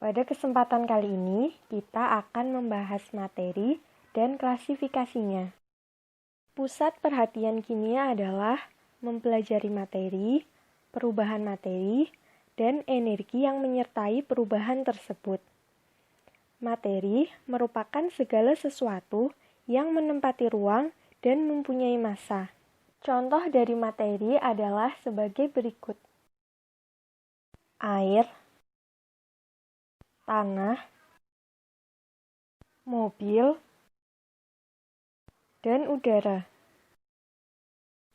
Pada kesempatan kali ini, kita akan membahas materi dan klasifikasinya. Pusat perhatian kimia adalah mempelajari materi, perubahan materi, dan energi yang menyertai perubahan tersebut. Materi merupakan segala sesuatu yang menempati ruang dan mempunyai massa. Contoh dari materi adalah sebagai berikut: air, tanah, mobil, dan udara.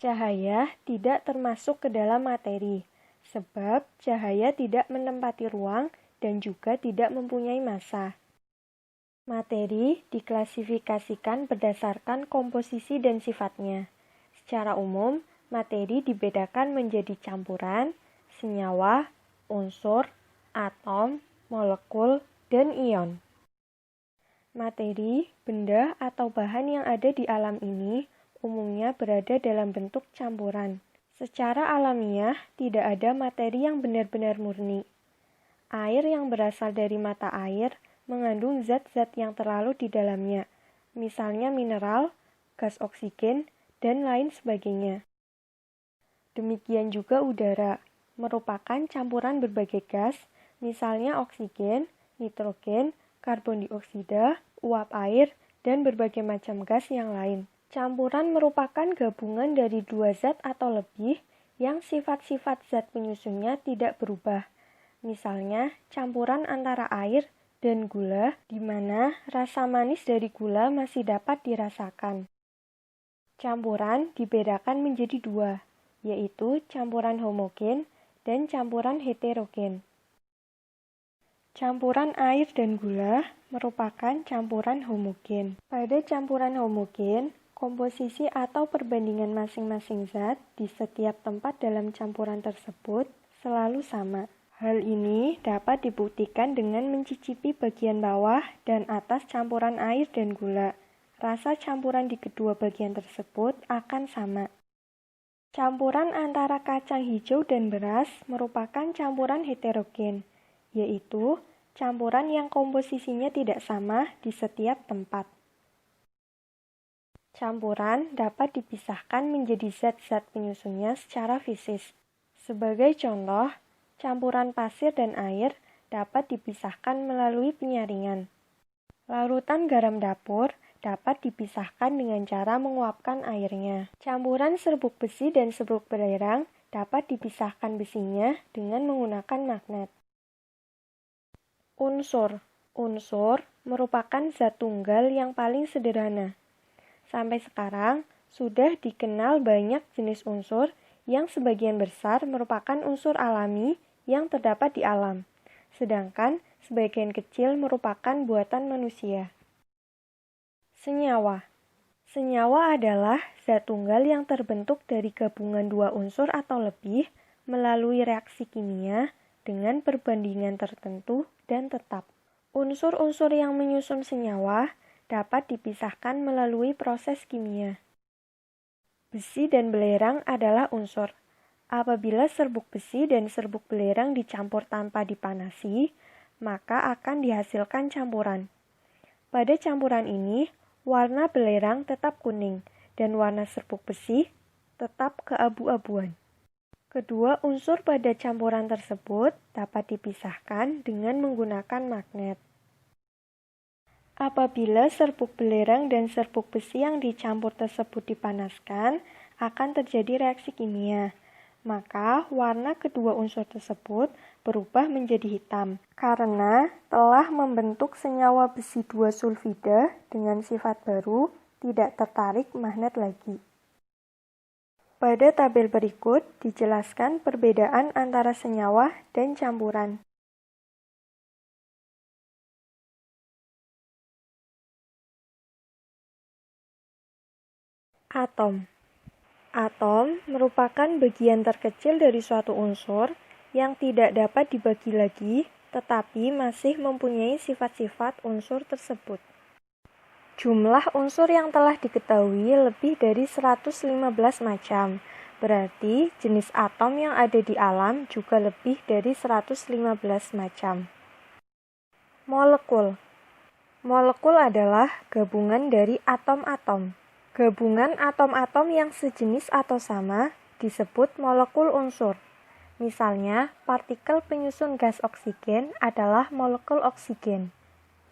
Cahaya tidak termasuk ke dalam materi, sebab cahaya tidak menempati ruang dan juga tidak mempunyai massa. Materi diklasifikasikan berdasarkan komposisi dan sifatnya. Secara umum, materi dibedakan menjadi campuran, senyawa, unsur, atom, molekul, dan ion. Materi, benda, atau bahan yang ada di alam ini umumnya berada dalam bentuk campuran. Secara alamiah, tidak ada materi yang benar-benar murni. Air yang berasal dari mata air mengandung zat-zat yang terlarut di dalamnya, misalnya mineral, gas oksigen, dan lain sebagainya. Demikian juga udara, merupakan campuran berbagai gas, misalnya oksigen, nitrogen, karbon dioksida, uap air, dan berbagai macam gas yang lain. Campuran merupakan gabungan dari dua zat atau lebih yang sifat-sifat zat penyusunnya tidak berubah. Misalnya, campuran antara air dan gula, di mana rasa manis dari gula masih dapat dirasakan. Campuran dibedakan menjadi dua, yaitu campuran homogen dan campuran heterogen. Campuran air dan gula merupakan campuran homogen. Pada campuran homogen, komposisi atau perbandingan masing-masing zat di setiap tempat dalam campuran tersebut selalu sama. Hal ini dapat dibuktikan dengan mencicipi bagian bawah dan atas campuran air dan gula. Rasa campuran di kedua bagian tersebut akan sama. Campuran antara kacang hijau dan beras merupakan campuran heterogen, yaitu campuran yang komposisinya tidak sama di setiap tempat. Campuran dapat dipisahkan menjadi zat-zat penyusunnya secara fisis. Sebagai contoh, campuran pasir dan air dapat dipisahkan melalui penyaringan. Larutan garam dapur dapat dipisahkan dengan cara menguapkan airnya. Campuran serbuk besi dan serbuk belerang dapat dipisahkan besinya dengan menggunakan magnet. Unsur merupakan zat tunggal yang paling sederhana. Sampai sekarang, sudah dikenal banyak jenis unsur yang sebagian besar merupakan unsur alami yang terdapat di alam, sedangkan sebagian kecil merupakan buatan manusia. Senyawa adalah zat tunggal yang terbentuk dari gabungan dua unsur atau lebih melalui reaksi kimia dengan perbandingan tertentu dan tetap. Unsur-unsur yang menyusun senyawa dapat dipisahkan melalui proses kimia. Besi dan belerang adalah unsur. Apabila serbuk besi dan serbuk belerang dicampur tanpa dipanasi, maka akan dihasilkan campuran. Pada campuran ini, warna belerang tetap kuning dan warna serbuk besi tetap keabu-abuan. Kedua unsur pada campuran tersebut dapat dipisahkan dengan menggunakan magnet. Apabila serbuk belerang dan serbuk besi yang dicampur tersebut dipanaskan, akan terjadi reaksi kimia. Maka warna kedua unsur tersebut berubah menjadi hitam karena telah membentuk senyawa besi 2 sulfida dengan sifat baru tidak tertarik magnet lagi. Pada tabel berikut dijelaskan perbedaan antara senyawa dan campuran. Atom merupakan bagian terkecil dari suatu unsur yang tidak dapat dibagi lagi, tetapi masih mempunyai sifat-sifat unsur tersebut. Jumlah unsur yang telah diketahui lebih dari 115 macam. Berarti jenis atom yang ada di alam juga lebih dari 115 macam. Molekul. Molekul adalah gabungan dari atom-atom. Gabungan atom-atom yang sejenis atau sama disebut molekul unsur. Misalnya, partikel penyusun gas oksigen adalah molekul oksigen,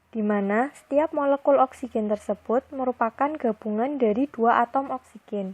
di mana setiap molekul oksigen tersebut merupakan gabungan dari dua atom oksigen.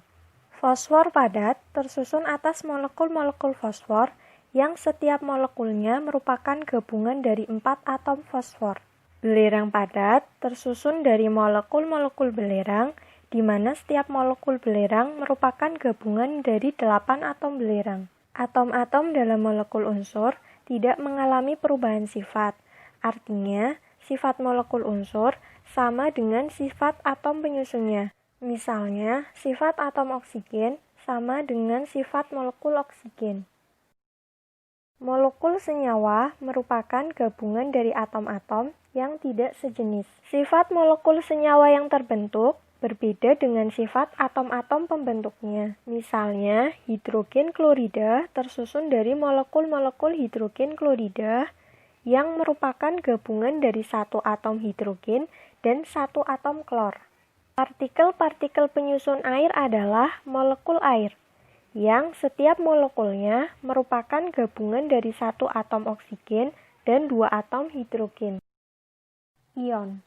Fosfor padat tersusun atas molekul-molekul fosfor yang setiap molekulnya merupakan gabungan dari 4 atom fosfor. Belerang padat tersusun dari molekul-molekul belerang, di mana setiap molekul belerang merupakan gabungan dari 8 atom belerang. Atom-atom dalam molekul unsur tidak mengalami perubahan sifat, artinya sifat molekul unsur sama dengan sifat atom penyusunnya. Misalnya, sifat atom oksigen sama dengan sifat molekul oksigen. Molekul senyawa merupakan gabungan dari atom-atom yang tidak sejenis. Sifat molekul senyawa yang terbentuk berbeda dengan sifat atom-atom pembentuknya. Misalnya, hidrogen klorida tersusun dari molekul-molekul hidrogen klorida yang merupakan gabungan dari satu atom hidrogen dan satu atom klor. Partikel-partikel penyusun air adalah molekul air, yang setiap molekulnya merupakan gabungan dari satu atom oksigen dan dua atom hidrogen. Ion.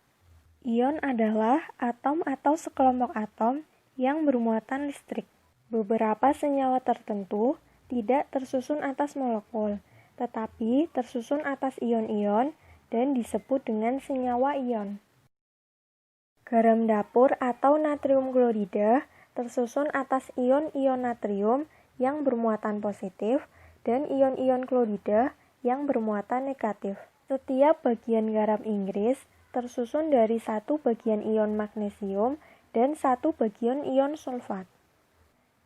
Ion adalah atom atau sekelompok atom yang bermuatan listrik. Beberapa senyawa tertentu tidak tersusun atas molekul, tetapi tersusun atas ion-ion dan disebut dengan senyawa ion. Garam dapur atau natrium klorida tersusun atas ion-ion natrium yang bermuatan positif dan ion-ion klorida yang bermuatan negatif. Setiap bagian garam Inggris tersusun dari satu bagian ion magnesium dan satu bagian ion sulfat,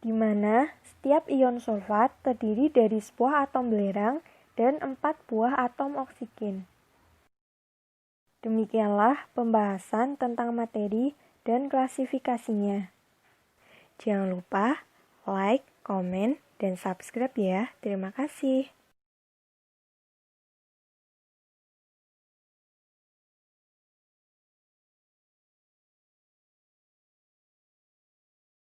di mana setiap ion sulfat terdiri dari sebuah atom belerang dan 4 buah atom oksigen. Demikianlah pembahasan tentang materi dan klasifikasinya. Jangan lupa like, komen, dan subscribe ya. Terima kasih.